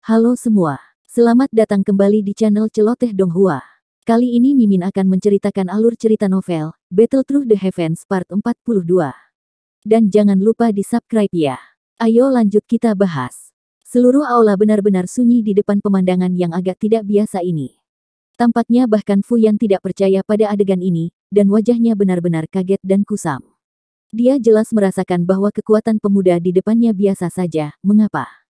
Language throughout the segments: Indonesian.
Halo semua, selamat datang kembali di channel Celoteh Donghua. Kali ini Mimin akan menceritakan alur cerita novel, Battle Through the Heavens Part 42. Dan jangan lupa di-subscribe ya. Ayo lanjut kita bahas. Seluruh aula benar-benar sunyi di depan pemandangan yang agak tidak biasa ini. Tampaknya bahkan Fu Yan tidak percaya pada adegan ini, dan wajahnya benar-benar kaget dan kusam. Dia jelas merasakan bahwa kekuatan pemuda di depannya biasa saja. Mengapa?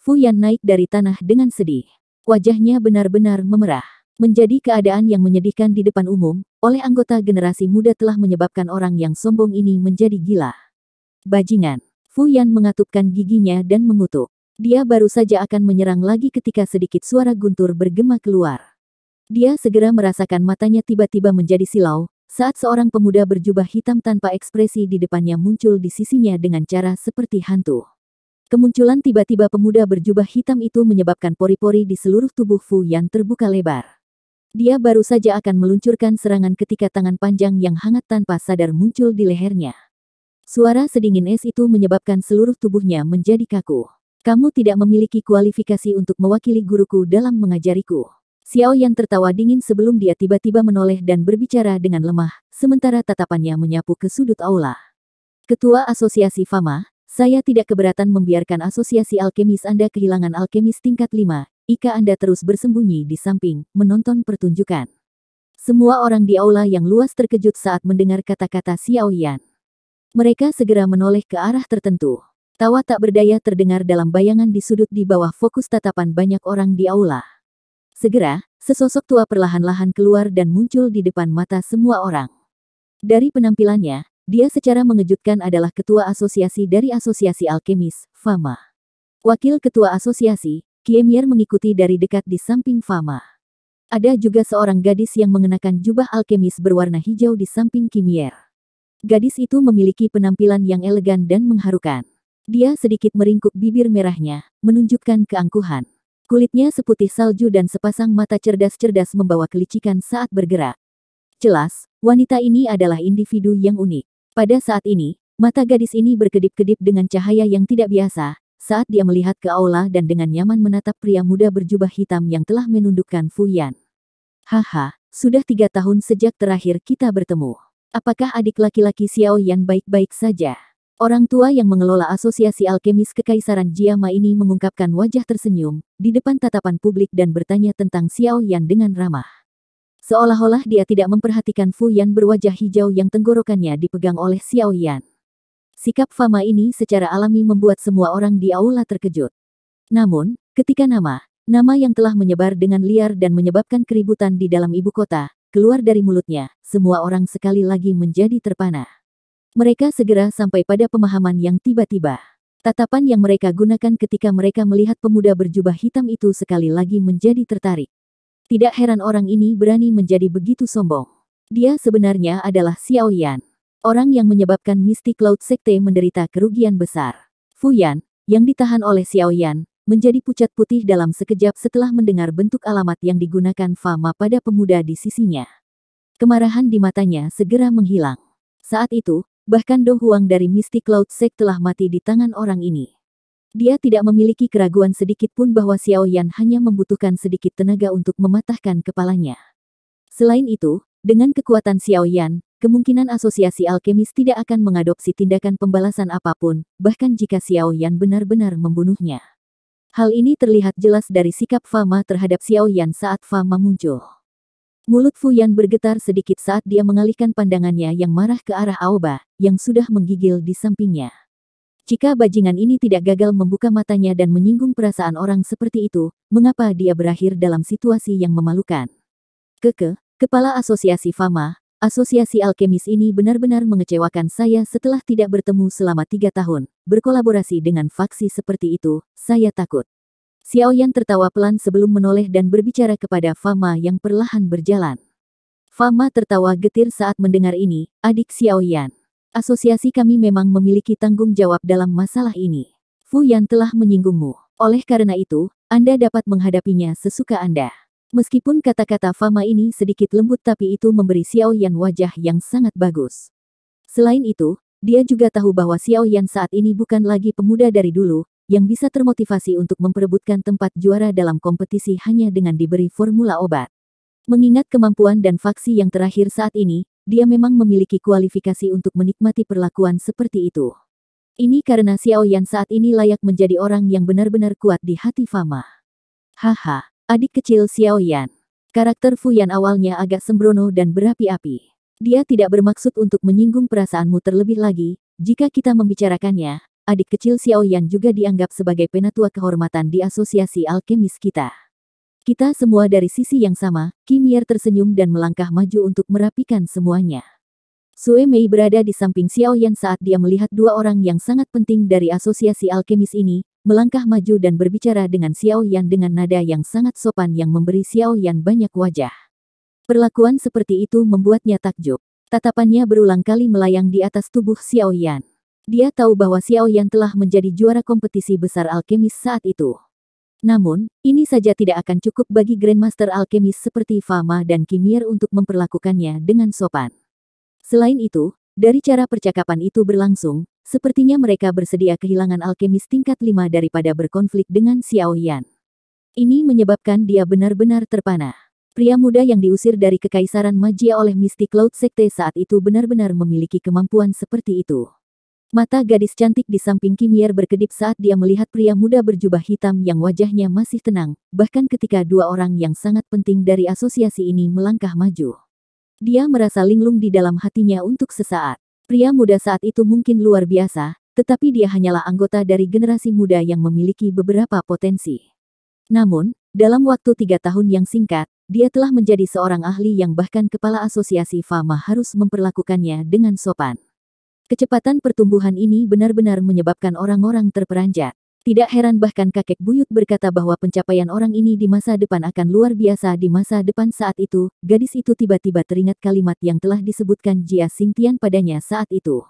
Fu Yan naik dari tanah dengan sedih. Wajahnya benar-benar memerah. Menjadi keadaan yang menyedihkan di depan umum, oleh anggota generasi muda telah menyebabkan orang yang sombong ini menjadi gila. Bajingan. Fu Yan mengatupkan giginya dan mengutuk. Dia baru saja akan menyerang lagi ketika sedikit suara guntur bergema keluar. Dia segera merasakan matanya tiba-tiba menjadi silau, saat seorang pemuda berjubah hitam tanpa ekspresi di depannya muncul di sisinya dengan cara seperti hantu. Kemunculan tiba-tiba pemuda berjubah hitam itu menyebabkan pori-pori di seluruh tubuh Fu Yan terbuka lebar. Dia baru saja akan meluncurkan serangan ketika tangan panjang yang hangat tanpa sadar muncul di lehernya. Suara sedingin es itu menyebabkan seluruh tubuhnya menjadi kaku. Kamu tidak memiliki kualifikasi untuk mewakili guruku dalam mengajariku. Xiao Yan tertawa dingin sebelum dia tiba-tiba menoleh dan berbicara dengan lemah, sementara tatapannya menyapu ke sudut aula. Ketua Asosiasi Fama, saya tidak keberatan membiarkan asosiasi alkemis Anda kehilangan alkemis tingkat 5, jika Anda terus bersembunyi di samping, menonton pertunjukan. Semua orang di aula yang luas terkejut saat mendengar kata-kata Xiao Yan. Mereka segera menoleh ke arah tertentu. Tawa tak berdaya terdengar dalam bayangan di sudut di bawah fokus tatapan banyak orang di aula. Segera, sesosok tua perlahan-lahan keluar dan muncul di depan mata semua orang. Dari penampilannya, dia secara mengejutkan adalah ketua asosiasi dari Asosiasi Alkemis, Fama. Wakil ketua asosiasi, Kiemier mengikuti dari dekat di samping Fama. Ada juga seorang gadis yang mengenakan jubah alkemis berwarna hijau di samping Kiemier. Gadis itu memiliki penampilan yang elegan dan mengharukan. Dia sedikit meringkuk bibir merahnya, menunjukkan keangkuhan. Kulitnya seputih salju dan sepasang mata cerdas-cerdas membawa kelicikan saat bergerak. Jelas, wanita ini adalah individu yang unik. Pada saat ini, mata gadis ini berkedip-kedip dengan cahaya yang tidak biasa, saat dia melihat ke aula dan dengan nyaman menatap pria muda berjubah hitam yang telah menundukkan Fu Yan. Haha, sudah 3 tahun sejak terakhir kita bertemu. Apakah adik laki-laki Xiao Yan baik-baik saja? Orang tua yang mengelola Asosiasi Alkemis Kekaisaran Jiama ini mengungkapkan wajah tersenyum, di depan tatapan publik dan bertanya tentang Xiao Yan dengan ramah. Seolah-olah dia tidak memperhatikan Fu Yan berwajah hijau yang tenggorokannya dipegang oleh Xiao Yan. Sikap Fama ini secara alami membuat semua orang di aula terkejut. Namun, ketika nama yang telah menyebar dengan liar dan menyebabkan keributan di dalam ibu kota, keluar dari mulutnya, semua orang sekali lagi menjadi terpana. Mereka segera sampai pada pemahaman yang tiba-tiba. Tatapan yang mereka gunakan ketika mereka melihat pemuda berjubah hitam itu sekali lagi menjadi tertarik. Tidak heran orang ini berani menjadi begitu sombong. Dia sebenarnya adalah Xiao Yan. Orang yang menyebabkan Mystic Cloud Sekte menderita kerugian besar. Fu Yan, yang ditahan oleh Xiao Yan, menjadi pucat putih dalam sekejap setelah mendengar bentuk alamat yang digunakan Fama pada pemuda di sisinya. Kemarahan di matanya segera menghilang. Saat itu, bahkan Do Huang dari Mystic Cloud Sekte telah mati di tangan orang ini. Dia tidak memiliki keraguan sedikit pun bahwa Xiao Yan hanya membutuhkan sedikit tenaga untuk mematahkan kepalanya. Selain itu, dengan kekuatan Xiao Yan, kemungkinan asosiasi alkemis tidak akan mengadopsi tindakan pembalasan apapun, bahkan jika Xiao Yan benar-benar membunuhnya. Hal ini terlihat jelas dari sikap Fama terhadap Xiao Yan saat Fama muncul. Mulut Fu Yan bergetar sedikit saat dia mengalihkan pandangannya yang marah ke arah Aoba, yang sudah menggigil di sampingnya. Jika bajingan ini tidak gagal membuka matanya dan menyinggung perasaan orang seperti itu, mengapa dia berakhir dalam situasi yang memalukan? Kepala Asosiasi Fama, Asosiasi Alkemis ini benar-benar mengecewakan saya setelah tidak bertemu selama 3 tahun, berkolaborasi dengan faksi seperti itu, saya takut. Xiao Yan tertawa pelan sebelum menoleh dan berbicara kepada Fama yang perlahan berjalan. Fama tertawa getir saat mendengar ini, adik Xiao Yan. Asosiasi kami memang memiliki tanggung jawab dalam masalah ini. Fu Yan telah menyinggungmu. Oleh karena itu, Anda dapat menghadapinya sesuka Anda. Meskipun kata-kata Fama ini sedikit lembut tapi itu memberi Xiao Yan wajah yang sangat bagus. Selain itu, dia juga tahu bahwa Xiao Yan saat ini bukan lagi pemuda dari dulu, yang bisa termotivasi untuk memperebutkan tempat juara dalam kompetisi hanya dengan diberi formula obat. Mengingat kemampuan dan faksi yang terakhir saat ini, dia memang memiliki kualifikasi untuk menikmati perlakuan seperti itu. Ini karena Xiao Yan saat ini layak menjadi orang yang benar-benar kuat di hati Fama. Haha, adik kecil Xiao Yan. Karakter Fu Yan awalnya agak sembrono dan berapi-api. Dia tidak bermaksud untuk menyinggung perasaanmu terlebih lagi, jika kita membicarakannya, adik kecil Xiao Yan juga dianggap sebagai penatua kehormatan di asosiasi alkemis kita. Kita semua dari sisi yang sama, Kim Yer tersenyum dan melangkah maju untuk merapikan semuanya. Sue Mei berada di samping Xiao Yan saat dia melihat dua orang yang sangat penting dari asosiasi alkemis ini, melangkah maju dan berbicara dengan Xiao Yan dengan nada yang sangat sopan yang memberi Xiao Yan banyak wajah. Perlakuan seperti itu membuatnya takjub. Tatapannya berulang kali melayang di atas tubuh Xiao Yan. Dia tahu bahwa Xiao Yan telah menjadi juara kompetisi besar alkemis saat itu. Namun, ini saja tidak akan cukup bagi Grandmaster alkemis seperti Fama dan Kim Yer untuk memperlakukannya dengan sopan. Selain itu, dari cara percakapan itu berlangsung, sepertinya mereka bersedia kehilangan alkemis tingkat 5 daripada berkonflik dengan Xiao Yan. Ini menyebabkan dia benar-benar terpana. Pria muda yang diusir dari Kekaisaran Magia oleh Mystic Cloud Sekte saat itu benar-benar memiliki kemampuan seperti itu. Mata gadis cantik di samping Kim Yer berkedip saat dia melihat pria muda berjubah hitam yang wajahnya masih tenang, bahkan ketika dua orang yang sangat penting dari asosiasi ini melangkah maju. Dia merasa linglung di dalam hatinya untuk sesaat. Pria muda saat itu mungkin luar biasa, tetapi dia hanyalah anggota dari generasi muda yang memiliki beberapa potensi. Namun, dalam waktu 3 tahun yang singkat, dia telah menjadi seorang ahli yang bahkan kepala asosiasi Fama harus memperlakukannya dengan sopan. Kecepatan pertumbuhan ini benar-benar menyebabkan orang-orang terperanjat. Tidak heran bahkan kakek buyut berkata bahwa pencapaian orang ini di masa depan akan luar biasa di masa depan saat itu, gadis itu tiba-tiba teringat kalimat yang telah disebutkan Jia Xingtian padanya saat itu.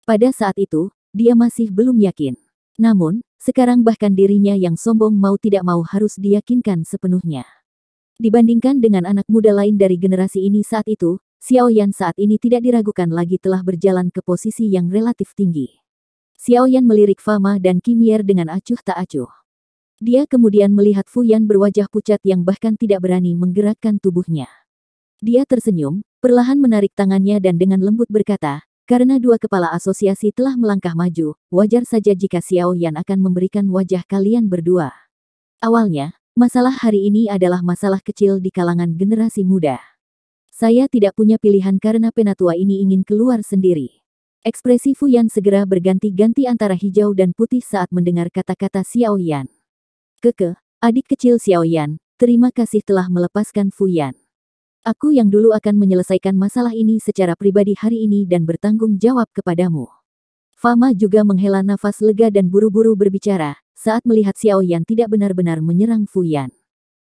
Pada saat itu, dia masih belum yakin. Namun, sekarang bahkan dirinya yang sombong mau tidak mau harus diyakinkan sepenuhnya. Dibandingkan dengan anak muda lain dari generasi ini saat itu, Xiao Yan saat ini tidak diragukan lagi telah berjalan ke posisi yang relatif tinggi. Xiao Yan melirik Fama dan Kim Yer dengan acuh tak acuh. Dia kemudian melihat Fu Yan berwajah pucat yang bahkan tidak berani menggerakkan tubuhnya. Dia tersenyum, perlahan menarik tangannya dan dengan lembut berkata, karena dua kepala asosiasi telah melangkah maju, wajar saja jika Xiao Yan akan memberikan wajah kalian berdua. Awalnya, masalah hari ini adalah masalah kecil di kalangan generasi muda. Saya tidak punya pilihan karena penatua ini ingin keluar sendiri. Ekspresi Fu Yan segera berganti-ganti antara hijau dan putih saat mendengar kata-kata Xiao Yan. Keke, adik kecil Xiao Yan, terima kasih telah melepaskan Fu Yan. Aku yang dulu akan menyelesaikan masalah ini secara pribadi hari ini dan bertanggung jawab kepadamu. Fama juga menghela nafas lega dan buru-buru berbicara, saat melihat Xiao Yan tidak benar-benar menyerang Fu Yan.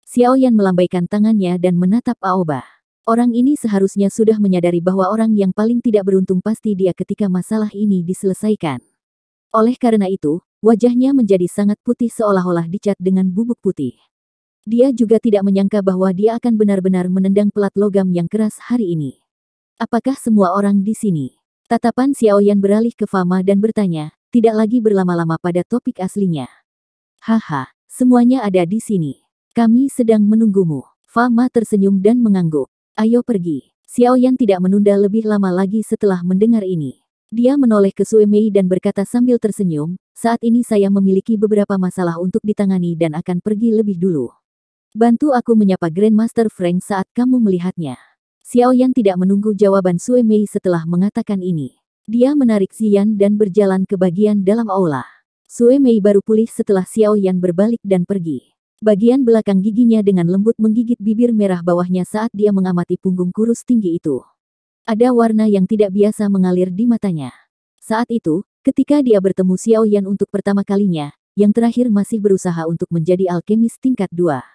Xiao Yan melambaikan tangannya dan menatap Aoba. Orang ini seharusnya sudah menyadari bahwa orang yang paling tidak beruntung pasti dia ketika masalah ini diselesaikan. Oleh karena itu, wajahnya menjadi sangat putih seolah-olah dicat dengan bubuk putih. Dia juga tidak menyangka bahwa dia akan benar-benar menendang pelat logam yang keras hari ini. Apakah semua orang di sini? Tatapan Xiao Yan beralih ke Fama dan bertanya, tidak lagi berlama-lama pada topik aslinya. Haha, semuanya ada di sini. Kami sedang menunggumu. Fama tersenyum dan mengangguk. Ayo pergi. Xiao Yan tidak menunda lebih lama lagi setelah mendengar ini. Dia menoleh ke Sue Mei dan berkata sambil tersenyum, saat ini saya memiliki beberapa masalah untuk ditangani dan akan pergi lebih dulu. Bantu aku menyapa Grandmaster Frank saat kamu melihatnya. Xiao Yan tidak menunggu jawaban Sue Mei setelah mengatakan ini. Dia menarik Xian dan berjalan ke bagian dalam aula. Sue Mei baru pulih setelah Xiao Yan berbalik dan pergi. Bagian belakang giginya dengan lembut menggigit bibir merah bawahnya saat dia mengamati punggung kurus tinggi itu. Ada warna yang tidak biasa mengalir di matanya. Saat itu, ketika dia bertemu Xiao Yan untuk pertama kalinya, yang terakhir masih berusaha untuk menjadi alkemis tingkat 2.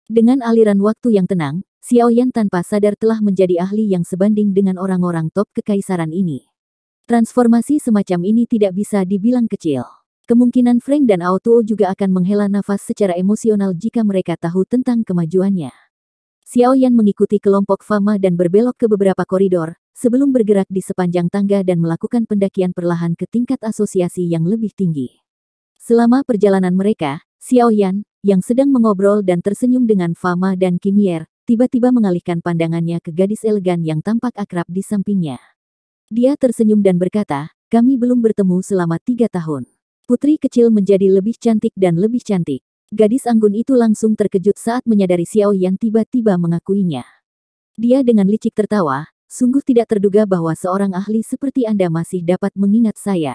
Dengan aliran waktu yang tenang, Xiao Yan tanpa sadar telah menjadi ahli yang sebanding dengan orang-orang top kekaisaran ini. Transformasi semacam ini tidak bisa dibilang kecil. Kemungkinan Frank dan Auto juga akan menghela nafas secara emosional jika mereka tahu tentang kemajuannya. Xiao Yan mengikuti kelompok Fama dan berbelok ke beberapa koridor, sebelum bergerak di sepanjang tangga dan melakukan pendakian perlahan ke tingkat asosiasi yang lebih tinggi. Selama perjalanan mereka, Xiao Yan, yang sedang mengobrol dan tersenyum dengan Fama dan Kimier, tiba-tiba mengalihkan pandangannya ke gadis elegan yang tampak akrab di sampingnya. Dia tersenyum dan berkata, kami belum bertemu selama 3 tahun. Putri kecil menjadi lebih cantik dan lebih cantik. Gadis anggun itu langsung terkejut saat menyadari Xiao Yan tiba-tiba mengakuinya. Dia dengan licik tertawa, sungguh tidak terduga bahwa seorang ahli seperti Anda masih dapat mengingat saya.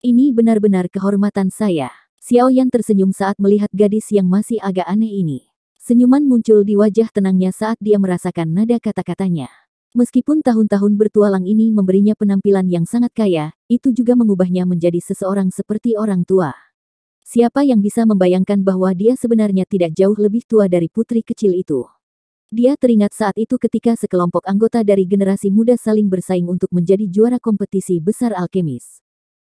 Ini benar-benar kehormatan saya. Xiao Yan tersenyum saat melihat gadis yang masih agak aneh ini. Senyuman muncul di wajah tenangnya saat dia merasakan nada kata-katanya. Meskipun tahun-tahun bertualang ini memberinya penampilan yang sangat kaya, itu juga mengubahnya menjadi seseorang seperti orang tua. Siapa yang bisa membayangkan bahwa dia sebenarnya tidak jauh lebih tua dari putri kecil itu? Dia teringat saat itu ketika sekelompok anggota dari generasi muda saling bersaing untuk menjadi juara kompetisi besar alkemis.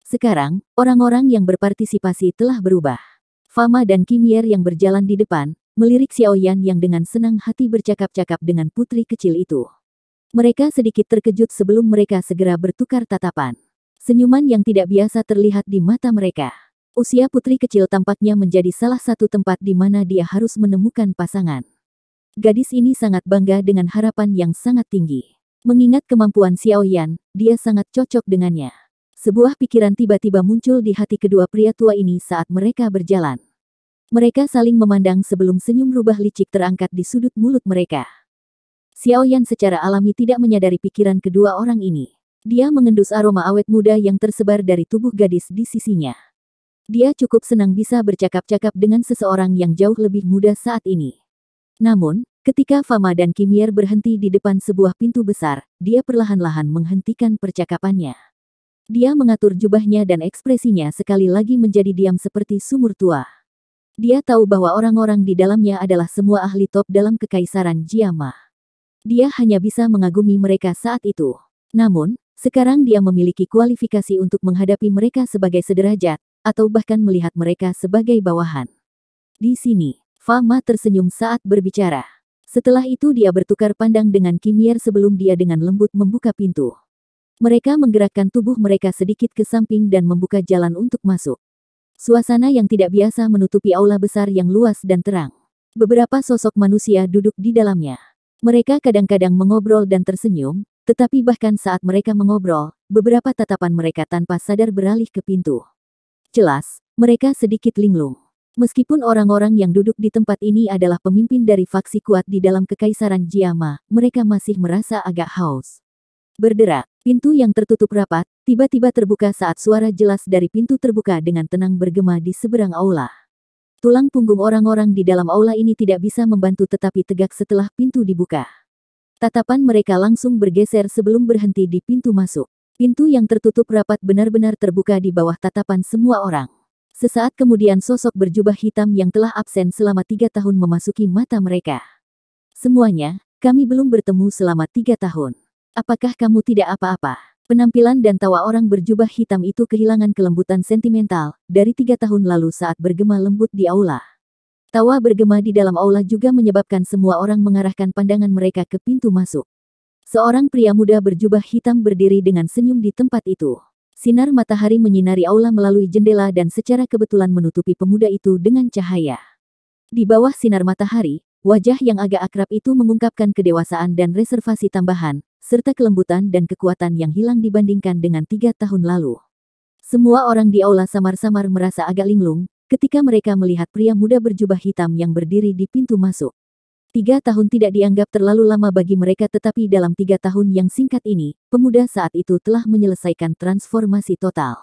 Sekarang, orang-orang yang berpartisipasi telah berubah. Fama dan Kimier yang berjalan di depan, melirik Xiao Yan yang dengan senang hati bercakap-cakap dengan putri kecil itu. Mereka sedikit terkejut sebelum mereka segera bertukar tatapan. Senyuman yang tidak biasa terlihat di mata mereka. Usia putri kecil tampaknya menjadi salah satu tempat di mana dia harus menemukan pasangan. Gadis ini sangat bangga dengan harapan yang sangat tinggi. Mengingat kemampuan Xiao Yan, dia sangat cocok dengannya. Sebuah pikiran tiba-tiba muncul di hati kedua pria tua ini saat mereka berjalan. Mereka saling memandang sebelum senyum rubah licik terangkat di sudut mulut mereka. Xiao Yan secara alami tidak menyadari pikiran kedua orang ini. Dia mengendus aroma awet muda yang tersebar dari tubuh gadis di sisinya. Dia cukup senang bisa bercakap-cakap dengan seseorang yang jauh lebih muda saat ini. Namun, ketika Fama dan Kimier berhenti di depan sebuah pintu besar, dia perlahan-lahan menghentikan percakapannya. Dia mengatur jubahnya dan ekspresinya sekali lagi menjadi diam seperti sumur tua. Dia tahu bahwa orang-orang di dalamnya adalah semua ahli top dalam kekaisaran Jiama. Dia hanya bisa mengagumi mereka saat itu. Namun, sekarang dia memiliki kualifikasi untuk menghadapi mereka sebagai sederajat, atau bahkan melihat mereka sebagai bawahan. Di sini, Fama tersenyum saat berbicara. Setelah itu dia bertukar pandang dengan Kimier sebelum dia dengan lembut membuka pintu. Mereka menggerakkan tubuh mereka sedikit ke samping dan membuka jalan untuk masuk. Suasana yang tidak biasa menutupi aula besar yang luas dan terang. Beberapa sosok manusia duduk di dalamnya. Mereka kadang-kadang mengobrol dan tersenyum, tetapi bahkan saat mereka mengobrol, beberapa tatapan mereka tanpa sadar beralih ke pintu. Jelas, mereka sedikit linglung. Meskipun orang-orang yang duduk di tempat ini adalah pemimpin dari faksi kuat di dalam kekaisaran Jiama, mereka masih merasa agak haus. Berderak, pintu yang tertutup rapat, tiba-tiba terbuka saat suara jelas dari pintu terbuka dengan tenang bergema di seberang aula. Tulang punggung orang-orang di dalam aula ini tidak bisa membantu tetapi tegak setelah pintu dibuka. Tatapan mereka langsung bergeser sebelum berhenti di pintu masuk. Pintu yang tertutup rapat benar-benar terbuka di bawah tatapan semua orang. Sesaat kemudian sosok berjubah hitam yang telah absen selama 3 tahun memasuki mata mereka. Semuanya, kami belum bertemu selama 3 tahun. Apakah kamu tidak apa-apa? Penampilan dan tawa orang berjubah hitam itu kehilangan kelembutan sentimental dari 3 tahun lalu saat bergema lembut di aula. Tawa bergema di dalam aula juga menyebabkan semua orang mengarahkan pandangan mereka ke pintu masuk. Seorang pria muda berjubah hitam berdiri dengan senyum di tempat itu. Sinar matahari menyinari aula melalui jendela dan secara kebetulan menutupi pemuda itu dengan cahaya. Di bawah sinar matahari, wajah yang agak akrab itu mengungkapkan kedewasaan dan reservasi tambahan, serta kelembutan dan kekuatan yang hilang dibandingkan dengan 3 tahun lalu. Semua orang di aula samar-samar merasa agak linglung, ketika mereka melihat pria muda berjubah hitam yang berdiri di pintu masuk. 3 tahun tidak dianggap terlalu lama bagi mereka tetapi dalam 3 tahun yang singkat ini, pemuda saat itu telah menyelesaikan transformasi total.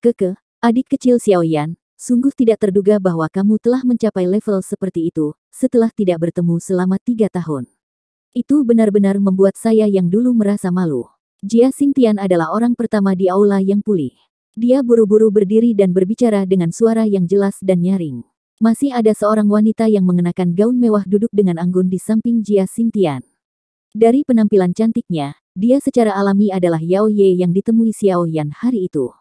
Keke, adik kecil Xiao Yan, sungguh tidak terduga bahwa kamu telah mencapai level seperti itu, setelah tidak bertemu selama 3 tahun. Itu benar-benar membuat saya yang dulu merasa malu. Jia Xingtian adalah orang pertama di aula yang pulih. Dia buru-buru berdiri dan berbicara dengan suara yang jelas dan nyaring. Masih ada seorang wanita yang mengenakan gaun mewah duduk dengan anggun di samping Jia Xingtian. Dari penampilan cantiknya, dia secara alami adalah Yao Ye yang ditemui Xiao Yan hari itu.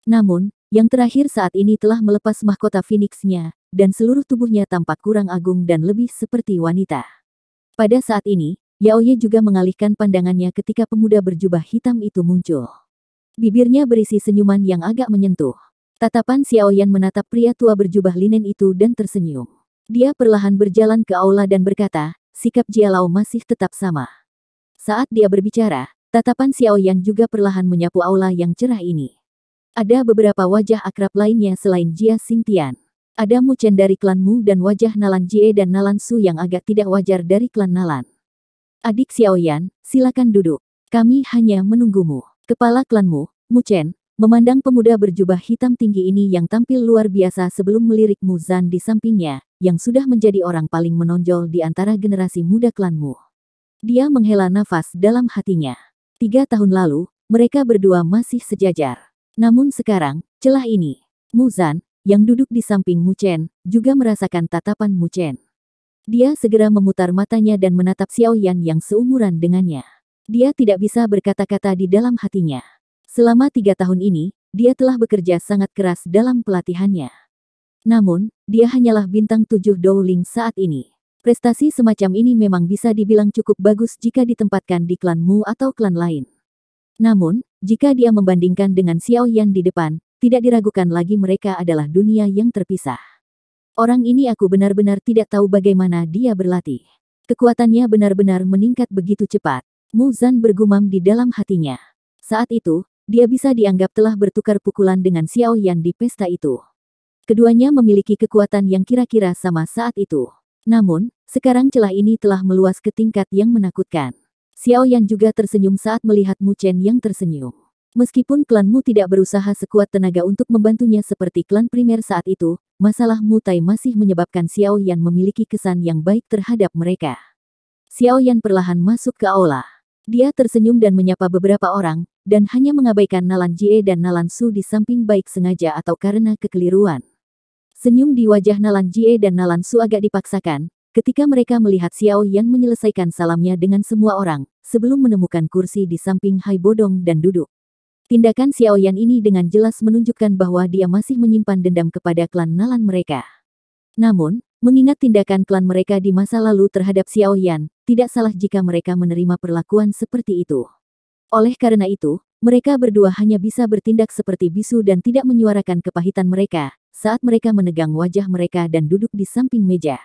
Namun, yang terakhir saat ini telah melepas mahkota Phoenix-nya, dan seluruh tubuhnya tampak kurang agung dan lebih seperti wanita. Pada saat ini, Yao Ye juga mengalihkan pandangannya ketika pemuda berjubah hitam itu muncul. Bibirnya berisi senyuman yang agak menyentuh. Tatapan Xiaoyan menatap pria tua berjubah linen itu dan tersenyum. Dia perlahan berjalan ke aula dan berkata, sikap Jialao masih tetap sama. Saat dia berbicara, tatapan Xiaoyan juga perlahan menyapu aula yang cerah ini. Ada beberapa wajah akrab lainnya selain Jia Xingtian. Ada Mu Chen dari klan Mu dan wajah Nalan Jie dan Nalan Su yang agak tidak wajar dari klan Nalan. Adik Xiaoyan, silakan duduk. Kami hanya menunggumu. Kepala klan Mu Chen, memandang pemuda berjubah hitam tinggi ini yang tampil luar biasa sebelum melirik Mu Zan di sampingnya, yang sudah menjadi orang paling menonjol di antara generasi muda klan Mu. Dia menghela nafas dalam hatinya. 3 tahun lalu, mereka berdua masih sejajar. Namun sekarang, celah ini, Mu Zan, yang duduk di samping Mu Chen, juga merasakan tatapan Mu Chen. Dia segera memutar matanya dan menatap Xiaoyan yang seumuran dengannya. Dia tidak bisa berkata-kata di dalam hatinya. Selama 3 tahun ini, dia telah bekerja sangat keras dalam pelatihannya. Namun, dia hanyalah bintang 7 Dowling saat ini. Prestasi semacam ini memang bisa dibilang cukup bagus jika ditempatkan di klan Mu atau klan lain. Namun, jika dia membandingkan dengan Xiaoyan di depan, tidak diragukan lagi mereka adalah dunia yang terpisah. Orang ini aku benar-benar tidak tahu bagaimana dia berlatih. Kekuatannya benar-benar meningkat begitu cepat. Mu Zan bergumam di dalam hatinya. Saat itu, dia bisa dianggap telah bertukar pukulan dengan Xiaoyan di pesta itu. Keduanya memiliki kekuatan yang kira-kira sama saat itu. Namun, sekarang celah ini telah meluas ke tingkat yang menakutkan. Xiaoyan juga tersenyum saat melihat Mu Chen yang tersenyum. Meskipun klan Mu tidak berusaha sekuat tenaga untuk membantunya seperti klan primer saat itu, masalah Mu Tai masih menyebabkan Xiaoyan memiliki kesan yang baik terhadap mereka. Xiaoyan perlahan masuk ke aula. Dia tersenyum dan menyapa beberapa orang, dan hanya mengabaikan Nalan Jie dan Nalan Su di samping baik sengaja atau karena kekeliruan. Senyum di wajah Nalan Jie dan Nalan Su agak dipaksakan, ketika mereka melihat Xiaoyan menyelesaikan salamnya dengan semua orang, sebelum menemukan kursi di samping Hai Bodong dan duduk. Tindakan Xiaoyan ini dengan jelas menunjukkan bahwa dia masih menyimpan dendam kepada klan Nalan mereka. Namun, mengingat tindakan klan mereka di masa lalu terhadap Xiaoyan, tidak salah jika mereka menerima perlakuan seperti itu. Oleh karena itu, mereka berdua hanya bisa bertindak seperti bisu dan tidak menyuarakan kepahitan mereka, saat mereka menegang wajah mereka dan duduk di samping meja.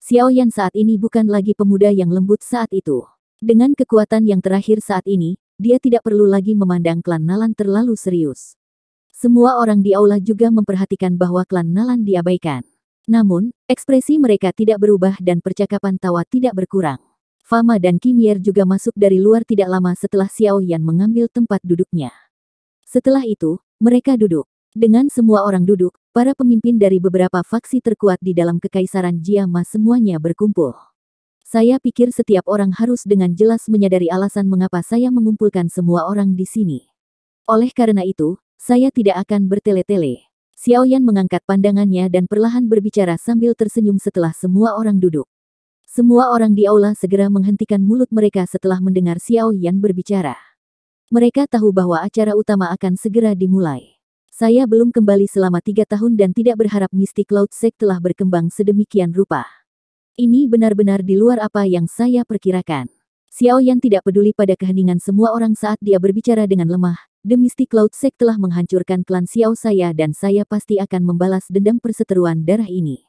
Xiaoyan saat ini bukan lagi pemuda yang lembut saat itu. Dengan kekuatan yang terakhir saat ini, dia tidak perlu lagi memandang klan Nalan terlalu serius. Semua orang di aula juga memperhatikan bahwa klan Nalan diabaikan. Namun, ekspresi mereka tidak berubah dan percakapan tawa tidak berkurang. Fama dan Kimier juga masuk dari luar tidak lama setelah Xiaoyan mengambil tempat duduknya. Setelah itu, mereka duduk. Dengan semua orang duduk, para pemimpin dari beberapa faksi terkuat di dalam Kekaisaran Jiama semuanya berkumpul. Saya pikir setiap orang harus dengan jelas menyadari alasan mengapa saya mengumpulkan semua orang di sini. Oleh karena itu, saya tidak akan bertele-tele. Xiaoyan mengangkat pandangannya dan perlahan berbicara sambil tersenyum setelah semua orang duduk. Semua orang di aula segera menghentikan mulut mereka setelah mendengar Xiaoyan berbicara. Mereka tahu bahwa acara utama akan segera dimulai. Saya belum kembali selama 3 tahun dan tidak berharap Mystic Cloud Sect telah berkembang sedemikian rupa. Ini benar-benar di luar apa yang saya perkirakan. Xiaoyan tidak peduli pada keheningan semua orang saat dia berbicara dengan lemah. The Mystic Cloud Sect telah menghancurkan klan Xiao saya dan saya pasti akan membalas dendam perseteruan darah ini.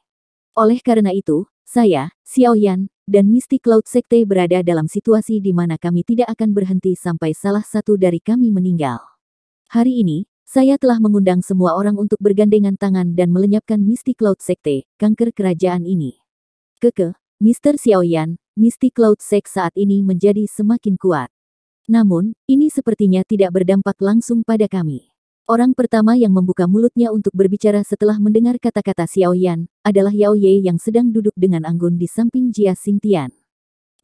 Oleh karena itu, saya, Xiaoyan, dan Mystic Cloud Sekte berada dalam situasi di mana kami tidak akan berhenti sampai salah satu dari kami meninggal. Hari ini, saya telah mengundang semua orang untuk bergandengan tangan dan melenyapkan Mystic Cloud Sekte, kanker kerajaan ini. Mr. Xiaoyan, Mystic Cloud Sect saat ini menjadi semakin kuat. Namun, ini sepertinya tidak berdampak langsung pada kami. Orang pertama yang membuka mulutnya untuk berbicara setelah mendengar kata-kata Xiaoyan, adalah Yao Ye yang sedang duduk dengan anggun di samping Jia Xingtian.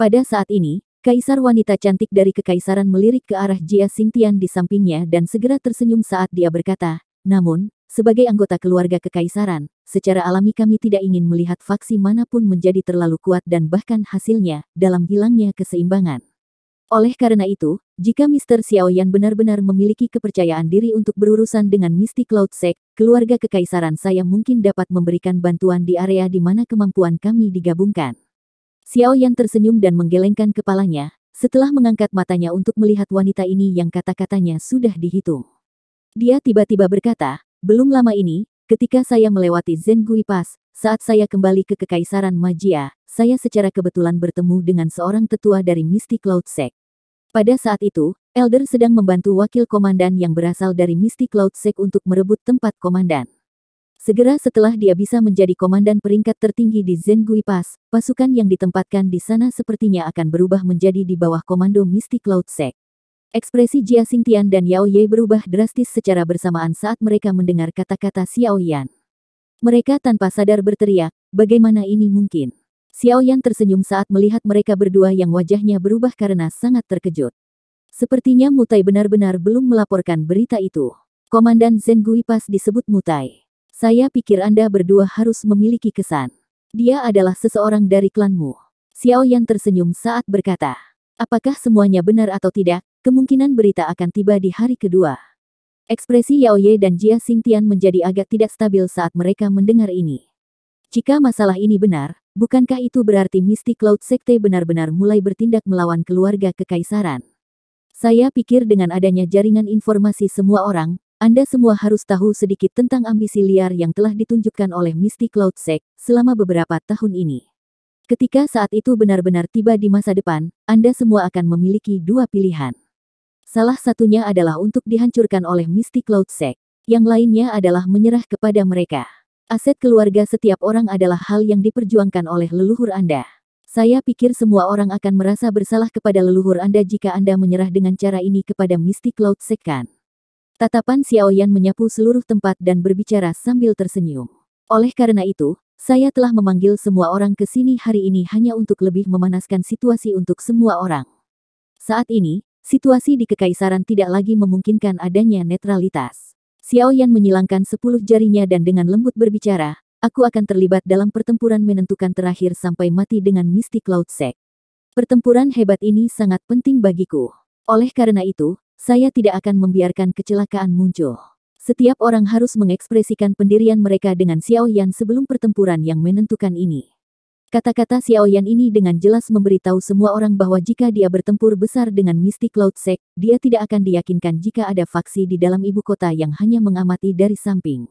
Pada saat ini, kaisar wanita cantik dari kekaisaran melirik ke arah Jia Xingtian di sampingnya dan segera tersenyum saat dia berkata, namun, sebagai anggota keluarga kekaisaran, secara alami kami tidak ingin melihat faksi manapun menjadi terlalu kuat dan bahkan hasilnya, dalam hilangnya keseimbangan. Oleh karena itu, jika Mr. Xiaoyan benar-benar memiliki kepercayaan diri untuk berurusan dengan Mystic Cloud Sect, keluarga kekaisaran saya mungkin dapat memberikan bantuan di area di mana kemampuan kami digabungkan. Xiaoyan tersenyum dan menggelengkan kepalanya, setelah mengangkat matanya untuk melihat wanita ini yang kata-katanya sudah dihitung. Dia tiba-tiba berkata, Belum lama ini, ketika saya melewati Zengui Pass, saat saya kembali ke Kekaisaran Magia, saya secara kebetulan bertemu dengan seorang tetua dari Misty Cloud Sect. Pada saat itu, Elder sedang membantu wakil komandan yang berasal dari Misty Cloud Sect untuk merebut tempat komandan. Segera setelah dia bisa menjadi komandan peringkat tertinggi di Zengui Pass, pasukan yang ditempatkan di sana sepertinya akan berubah menjadi di bawah komando Misty Cloud Sect. Ekspresi Jia Xingtian dan Yao Ye berubah drastis secara bersamaan saat mereka mendengar kata-kata Xiao Yan. Mereka tanpa sadar berteriak, bagaimana ini mungkin? Xiao Yan tersenyum saat melihat mereka berdua yang wajahnya berubah karena sangat terkejut. Sepertinya Mutai benar-benar belum melaporkan berita itu. Komandan Zengui Pass disebut Mutai. Saya pikir Anda berdua harus memiliki kesan. Dia adalah seseorang dari klanmu. Xiao Yan tersenyum saat berkata. Apakah semuanya benar atau tidak, kemungkinan berita akan tiba di hari kedua. Ekspresi Yao Ye dan Jia Xingtian menjadi agak tidak stabil saat mereka mendengar ini. Jika masalah ini benar, bukankah itu berarti Misty Cloud Sekte benar-benar mulai bertindak melawan keluarga kekaisaran? Saya pikir dengan adanya jaringan informasi semua orang, Anda semua harus tahu sedikit tentang ambisi liar yang telah ditunjukkan oleh Misty Cloud Sect selama beberapa tahun ini. Ketika saat itu benar-benar tiba di masa depan, Anda semua akan memiliki dua pilihan. Salah satunya adalah untuk dihancurkan oleh Misty Cloud Sect. Yang lainnya adalah menyerah kepada mereka. Aset keluarga setiap orang adalah hal yang diperjuangkan oleh leluhur Anda. Saya pikir semua orang akan merasa bersalah kepada leluhur Anda jika Anda menyerah dengan cara ini kepada Misty Cloud Sect kan? Tatapan Xiao Yan menyapu seluruh tempat dan berbicara sambil tersenyum. Oleh karena itu, saya telah memanggil semua orang ke sini hari ini hanya untuk lebih memanaskan situasi untuk semua orang. Saat ini, situasi di Kekaisaran tidak lagi memungkinkan adanya netralitas. Xiao Yan menyilangkan 10 jarinya dan dengan lembut berbicara, aku akan terlibat dalam pertempuran menentukan terakhir sampai mati dengan Misty Cloud Sect. Pertempuran hebat ini sangat penting bagiku. Oleh karena itu, saya tidak akan membiarkan kecelakaan muncul. Setiap orang harus mengekspresikan pendirian mereka dengan Xiao Yan sebelum pertempuran yang menentukan ini. Kata-kata Xiao Yan ini dengan jelas memberitahu semua orang bahwa jika dia bertempur besar dengan Misty Cloud Sect, dia tidak akan diyakinkan jika ada faksi di dalam ibu kota yang hanya mengamati dari samping.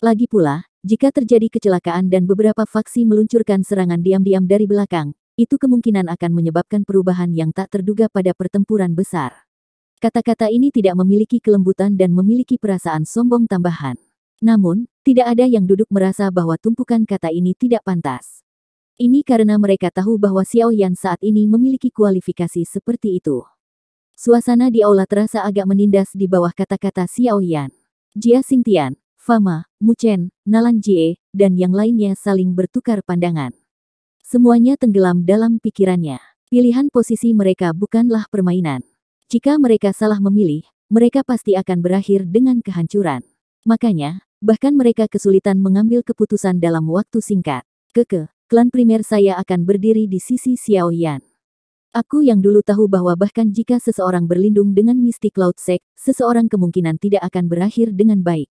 Lagi pula, jika terjadi kecelakaan dan beberapa faksi meluncurkan serangan diam-diam dari belakang, itu kemungkinan akan menyebabkan perubahan yang tak terduga pada pertempuran besar. Kata-kata ini tidak memiliki kelembutan dan memiliki perasaan sombong tambahan. Namun, tidak ada yang duduk merasa bahwa tumpukan kata ini tidak pantas. Ini karena mereka tahu bahwa Xiao Yan saat ini memiliki kualifikasi seperti itu. Suasana di aula terasa agak menindas di bawah kata-kata Xiao Yan. Jia Xingtian, Fama, Mu Chen, Nalan Jie, dan yang lainnya saling bertukar pandangan. Semuanya tenggelam dalam pikirannya. Pilihan posisi mereka bukanlah permainan. Jika mereka salah memilih, mereka pasti akan berakhir dengan kehancuran. Makanya, bahkan mereka kesulitan mengambil keputusan dalam waktu singkat. Klan primer saya akan berdiri di sisi Xiao Yan. Aku yang dulu tahu bahwa bahkan jika seseorang berlindung dengan Misty Cloud Sect, seseorang kemungkinan tidak akan berakhir dengan baik.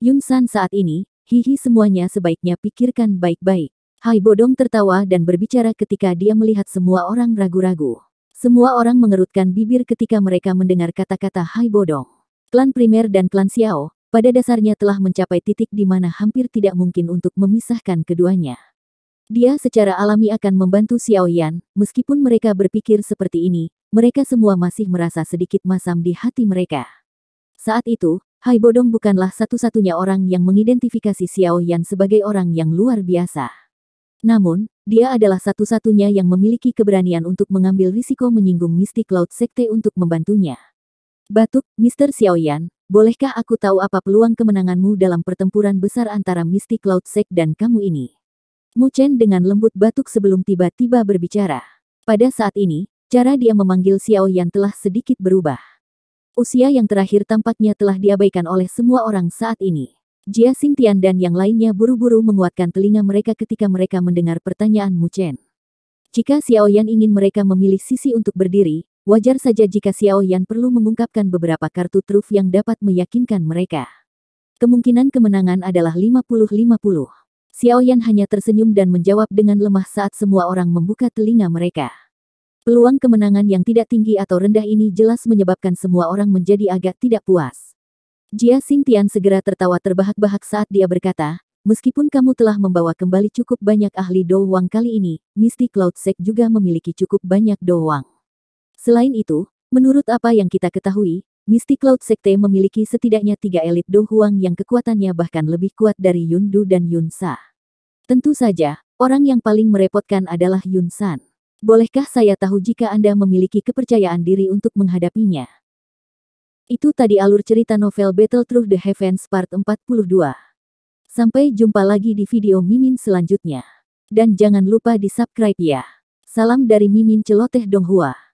Yun San saat ini, hihi semuanya sebaiknya pikirkan baik-baik. Hai Bodong tertawa dan berbicara ketika dia melihat semua orang ragu-ragu. Semua orang mengerutkan bibir ketika mereka mendengar kata-kata Hai Bodong. Klan primer dan klan Xiao, pada dasarnya telah mencapai titik di mana hampir tidak mungkin untuk memisahkan keduanya. Dia secara alami akan membantu Xiao Yan, meskipun mereka berpikir seperti ini, mereka semua masih merasa sedikit masam di hati mereka. Saat itu, Hai Bodong bukanlah satu-satunya orang yang mengidentifikasi Xiao Yan sebagai orang yang luar biasa. Namun, dia adalah satu-satunya yang memiliki keberanian untuk mengambil risiko menyinggung Misty Cloud Sekte untuk membantunya. Batuk, Mr. Xiao Yan, bolehkah aku tahu apa peluang kemenanganmu dalam pertempuran besar antara Misty Cloud Sect dan kamu ini? Mu Chen dengan lembut batuk sebelum tiba-tiba berbicara. Pada saat ini, cara dia memanggil Xiao Yan telah sedikit berubah. Usia yang terakhir tampaknya telah diabaikan oleh semua orang saat ini. Jia Xingtian dan yang lainnya buru-buru menguatkan telinga mereka ketika mereka mendengar pertanyaan Mu Chen. Jika Xiao Yan ingin mereka memilih sisi untuk berdiri, wajar saja jika Xiao Yan perlu mengungkapkan beberapa kartu truf yang dapat meyakinkan mereka. Kemungkinan kemenangan adalah 50-50. Xiao Yan hanya tersenyum dan menjawab dengan lemah saat semua orang membuka telinga mereka. Peluang kemenangan yang tidak tinggi atau rendah ini jelas menyebabkan semua orang menjadi agak tidak puas. Jia Xingtian segera tertawa terbahak-bahak saat dia berkata, meskipun kamu telah membawa kembali cukup banyak ahli Do Wang kali ini, Misty Cloud Sect juga memiliki cukup banyak Do Wang. Selain itu, menurut apa yang kita ketahui, Misty Cloud Sekte memiliki setidaknya 3 elit Do Huang yang kekuatannya bahkan lebih kuat dari Yun Du dan Yun Sa. Tentu saja, orang yang paling merepotkan adalah Yun San. Bolehkah saya tahu jika Anda memiliki kepercayaan diri untuk menghadapinya? Itu tadi alur cerita novel Battle Through the Heavens Part 42. Sampai jumpa lagi di video Mimin selanjutnya. Dan jangan lupa di subscribe ya. Salam dari Mimin Celoteh Donghua.